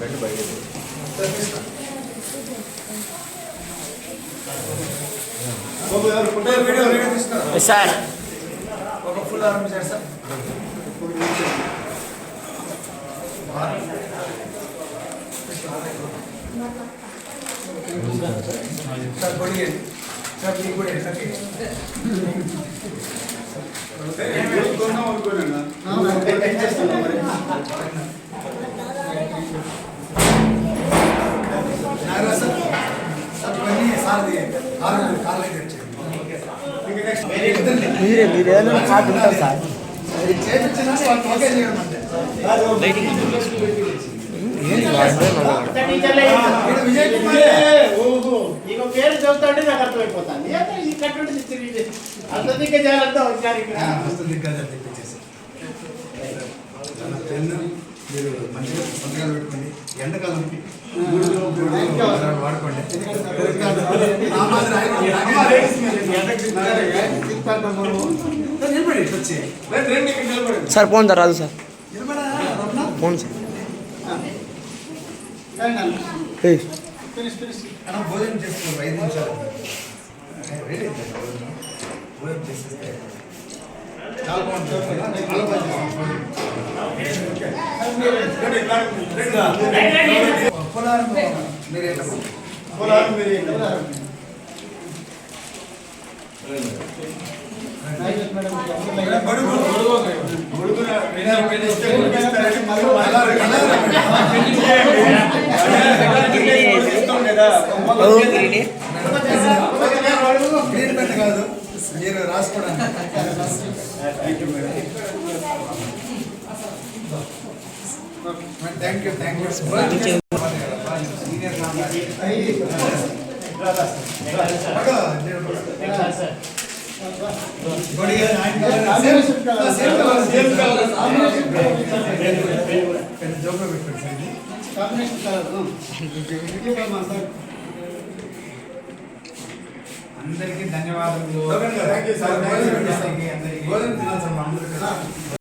Bend బయట sir ఒక full arm sir sir sir కొడిగే సార్ మీకు కూడా సార్ మీరే ఏదైనా కార్డు ఉంటారు సార్ పేరు చెబుతాంటే నాకు అర్థమైపోతుంది ఈ కట్టు అంత దిగ్గ చేయాలంటే వచ్చారు పెన్ను మీరు మంచిగా సంతకాలు పెట్టుకోండి ఎండాకాలంకి వాడుకోండి సార్ ఫోన్ సార్ రాదు సార్ ఫోన్ సార్ భోజనం చేసుకోండి 5 నిమిషాలు భోజనం చేసేస్తే చాలా బాగుంటుంది చాలా గ్రీన్ పెన్ కాదు మీరు రాసుకోవడానికి థ్యాంక్ యూ జోబులో పెట్టుకోండి అందరికీ ధన్యవాదాలు.